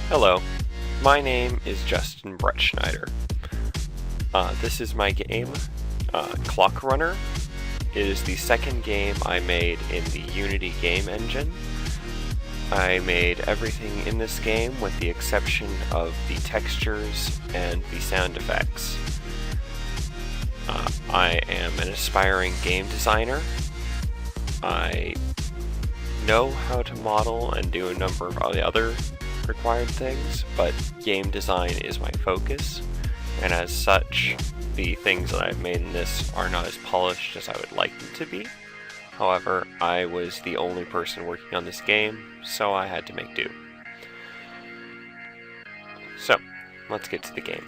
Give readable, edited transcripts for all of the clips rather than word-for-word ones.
Hello, my name is Justin Bretschneider. This is my game, Clock Runner. It is the second game I made in the Unity game engine. I made everything in this game with the exception of the textures and the sound effects. I am an aspiring game designer. I know how to model and do a number of all the other required things, but game design is my focus, and as such, the things that I've made in this are not as polished as I would like them to be. However, I was the only person working on this game, so I had to make do. So, let's get to the game.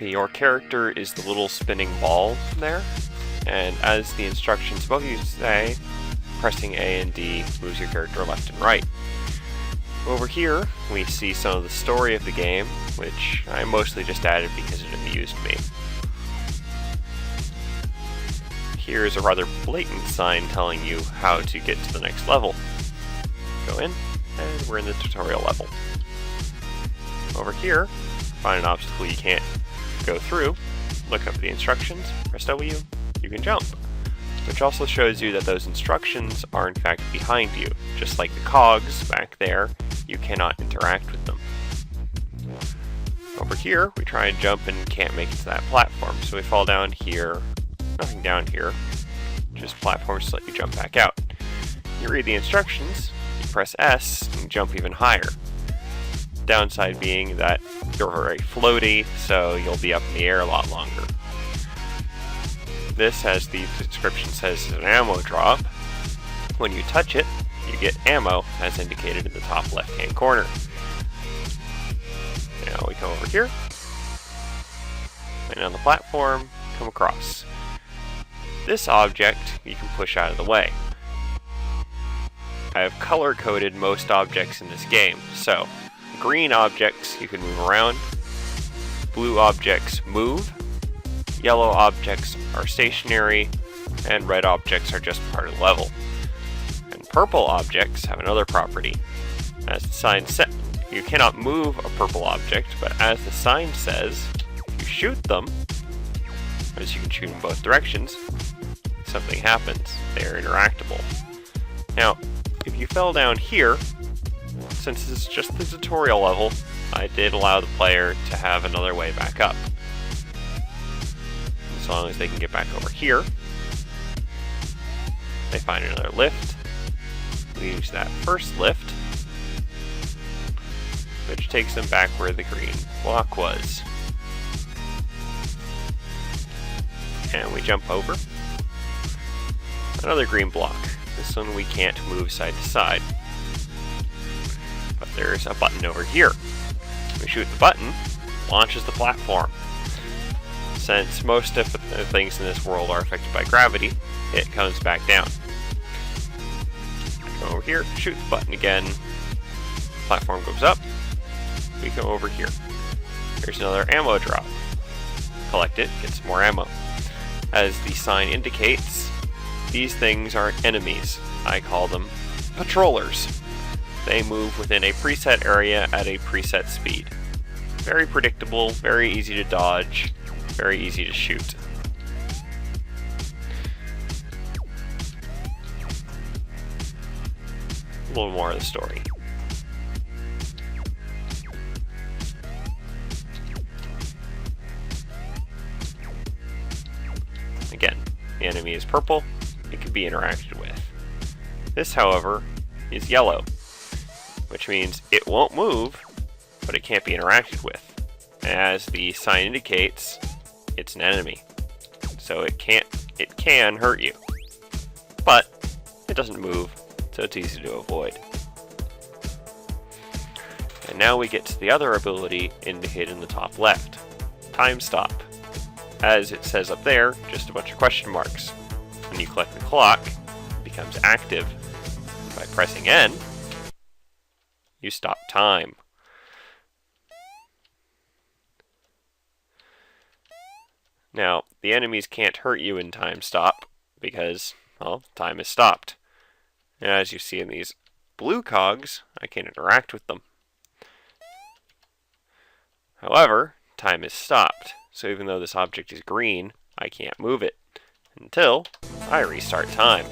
Your character is the little spinning ball there, and as the instructions above you say, pressing A and D moves your character left and right. Over here, we see some of the story of the game, which I mostly just added because it amused me. Here is a rather blatant sign telling you how to get to the next level. Go in, and we're in the tutorial level. Over here, find an obstacle you can't go through, look up the instructions, press W, you can jump. Which also shows you that those instructions are in fact behind you. Just like the cogs back there, you cannot interact with them. Over here, we try and jump and can't make it to that platform, so we fall down here. Nothing down here, just platforms to let you jump back out. You read the instructions, you press S, and jump even higher. Downside being that you're very floaty, so you'll be up in the air a lot longer. This, as the description says, is an ammo drop. When you touch it, you get ammo, as indicated in the top left-hand corner. Now we come over here, and on the platform, come across. This object you can push out of the way. I have color-coded most objects in this game, so green objects you can move around, blue objects move, yellow objects are stationary, and red objects are just part of the level. And purple objects have another property. As the sign says, you cannot move a purple object, but as the sign says, if you shoot them, as you can shoot in both directions, something happens. They are interactable. Now, if you fell down here, since this is just the tutorial level, I did allow the player to have another way back up. As long as they can get back over here, they find another lift. We use that first lift, which takes them back where the green block was. And we jump over another green block. This one we can't move side to side. But there's a button over here. We shoot the button, launches the platform. Since most of the things in this world are affected by gravity, it comes back down. Go over here, shoot the button again, platform goes up, we go over here. There's another ammo drop. Collect it, get some more ammo. As the sign indicates, these things are enemies. I call them patrollers. They move within a preset area at a preset speed. Very predictable, very easy to dodge, very easy to shoot. A little more of the story. Again, the enemy is purple, it can be interacted with. This, however, is yellow, which means it won't move, but it can't be interacted with. As the sign indicates, it's an enemy, so it can hurt you, but it doesn't move, so it's easy to avoid. And now we get to the other ability indicated in the top left, time stop. As it says up there, just a bunch of question marks. When you collect the clock, it becomes active. By pressing N, you stop time. Now, the enemies can't hurt you in time stop because, well, time is stopped. And as you see in these blue cogs, I can interact with them. However, time is stopped, so even though this object is green, I can't move it until I restart time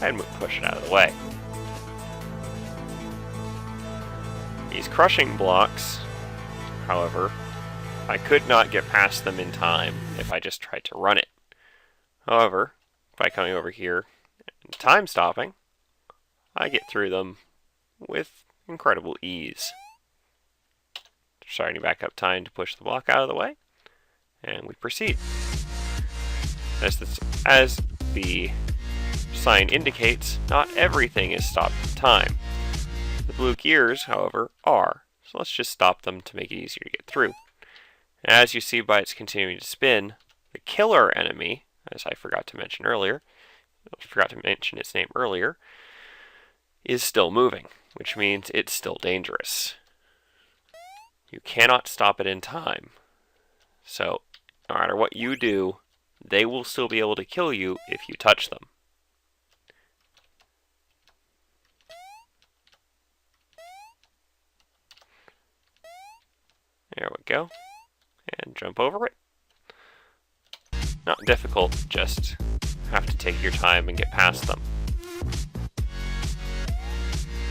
and push it out of the way. These crushing blocks, however, I could not get past them in time if I just tried to run it. However, by coming over here and time stopping, I get through them with incredible ease. Starting back up time to push the block out of the way, and we proceed. As the sign indicates, not everything is stopped in time. The blue gears, however, are, so let's just stop them to make it easier to get through. As you see by its continuing to spin, the killer enemy, as I forgot to mention its name earlier, is still moving, which means it's still dangerous. You cannot stop it in time. So, no matter what you do, they will still be able to kill you if you touch them. There we go. And jump over it. Not difficult, just have to take your time and get past them.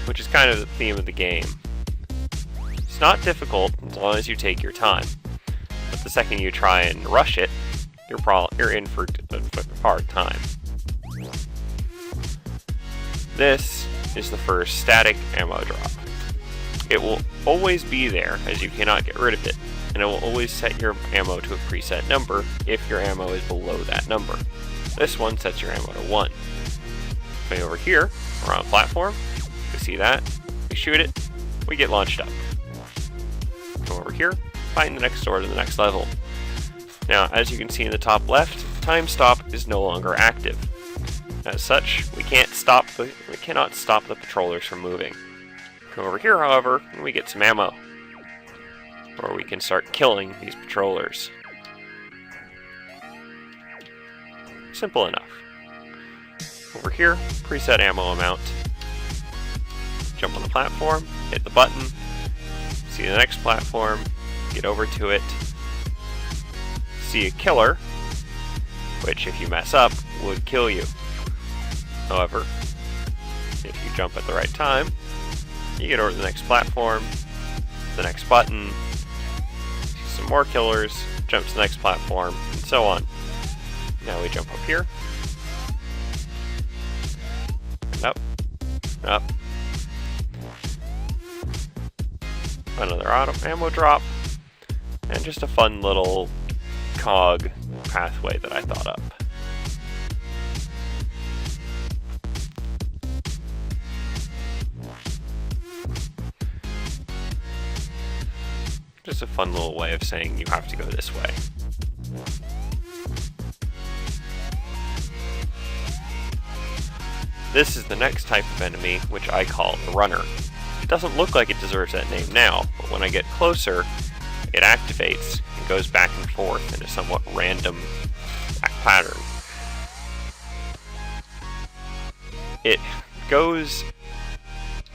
Which is kind of the theme of the game. It's not difficult as long as you take your time. But the second you try and rush it, you're in for a hard time. This is the first static ammo drop. It will always be there, as you cannot get rid of it, and it will always set your ammo to a preset number if your ammo is below that number. This one sets your ammo to 1. Coming over here, we're on a platform, we see that, we shoot it, we get launched up. Come over here, find the next door to the next level. Now, as you can see in the top left, time stop is no longer active. As such, we cannot stop the patrollers from moving. Come over here, however, and we get some ammo, or we can start killing these patrollers. Simple enough. Over here, preset ammo amount. Jump on the platform, hit the button, see the next platform, get over to it, see a killer, which if you mess up, would kill you. However, if you jump at the right time, you get over to the next platform, the next button, see some more killers, jump to the next platform, and so on. Now we jump up here, and up, up. Another ammo drop, and just a fun little cog pathway that I thought up. Just a fun little way of saying you have to go this way. This is the next type of enemy, which I call the runner. It doesn't look like it deserves that name now, but when I get closer, it activates and goes back and forth in a somewhat random pattern. It goes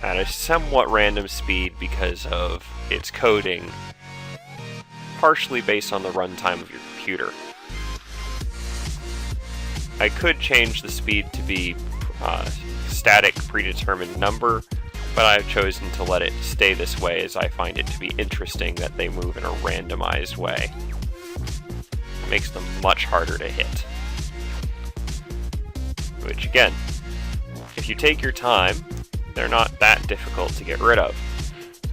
at a somewhat random speed because of its coding, partially based on the runtime of your computer. I could change the speed to be static predetermined number, but I've chosen to let it stay this way as I find it to be interesting that they move in a randomized way. It makes them much harder to hit. Which again, if you take your time, they're not that difficult to get rid of.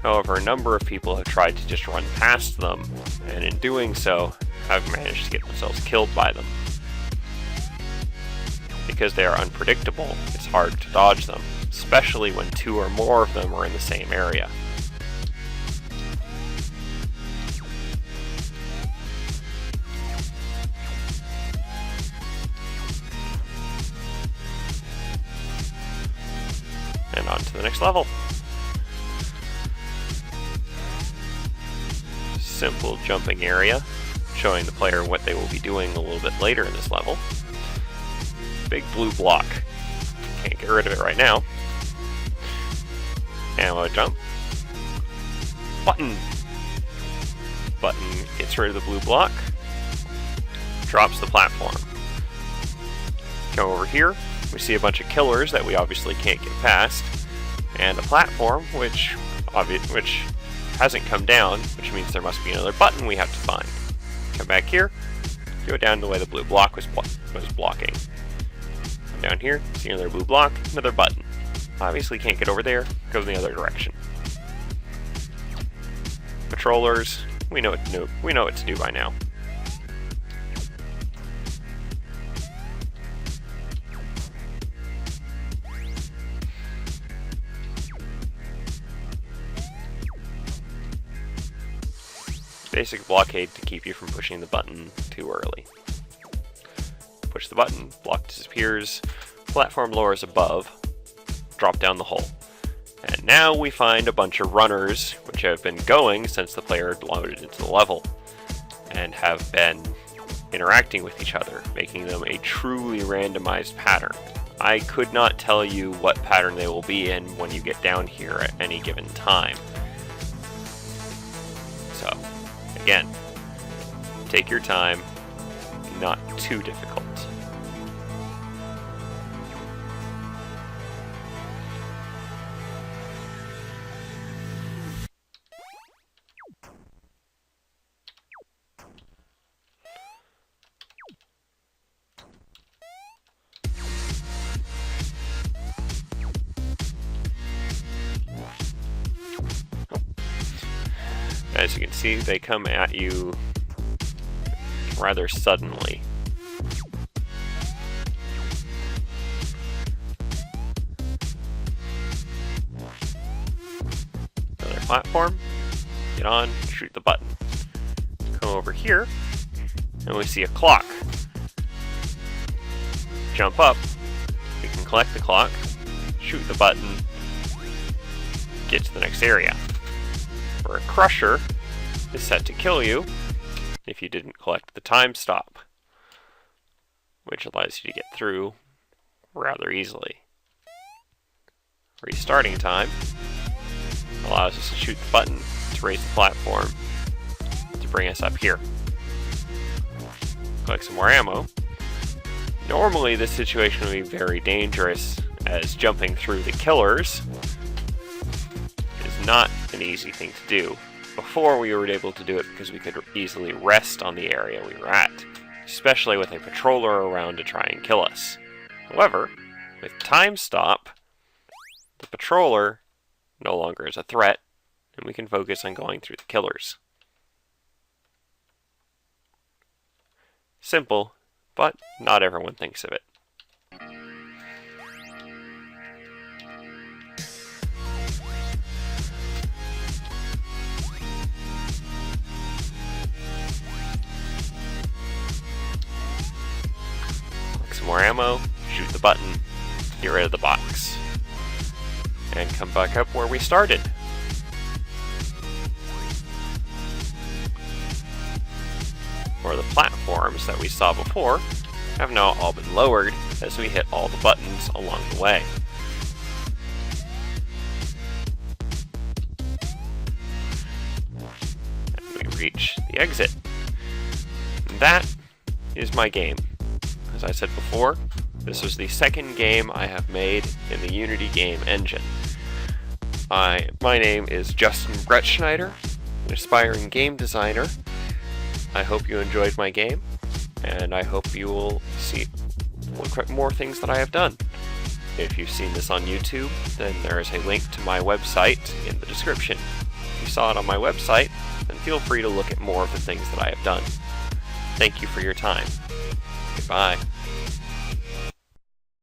However, a number of people have tried to just run past them, and in doing so, have managed to get themselves killed by them. Because they are unpredictable, it's hard to dodge them, especially when 2 or more of them are in the same area. And on to the next level. Simple jumping area, showing the player what they will be doing a little bit later in this level. Big blue block. Can't get rid of it right now. Ammo jump. Button. Button gets rid of the blue block, drops the platform. Come over here, we see a bunch of killers that we obviously can't get past, and a platform which hasn't come down, which means there must be another button we have to find. Come back here, go down the way the blue block was blocking. Come down here, see another blue block, another button. Obviously can't get over there, go in the other direction. Patrollers, we know what to do by now. Basic blockade to keep you from pushing the button too early. Push the button, block disappears, platform lowers above, drop down the hole. And now we find a bunch of runners, which have been going since the player loaded into the level, and have been interacting with each other, making them a truly randomized pattern. I could not tell you what pattern they will be in when you get down here at any given time. So, again, take your time, not too difficult. As you can see, they come at you rather suddenly. Another platform, get on, shoot the button. Come over here, and we see a clock. Jump up, we can collect the clock, shoot the button, get to the next area. Where a crusher is set to kill you if you didn't collect the time stop, which allows you to get through rather easily. Restarting time allows us to shoot the button to raise the platform to bring us up here. Collect some more ammo. Normally this situation would be very dangerous, as jumping through the killers is not an easy thing to do. Before, we were able to do it because we could easily rest on the area we were at, especially with a patroller around to try and kill us. However, with time stop, the patroller no longer is a threat, and we can focus on going through the killers. Simple, but not everyone thinks of it. Some more ammo, shoot the button, get rid of the box, and come back up where we started. Where the platforms that we saw before have now all been lowered as we hit all the buttons along the way. And we reach the exit. And that is my game. As I said before, this was the second game I have made in the Unity game engine. My name is Justin Bretschneider, an aspiring game designer. I hope you enjoyed my game, and I hope you will look at more things that I have done. If you've seen this on YouTube, then there is a link to my website in the description. If you saw it on my website, then feel free to look at more of the things that I have done. Thank you for your time. Goodbye.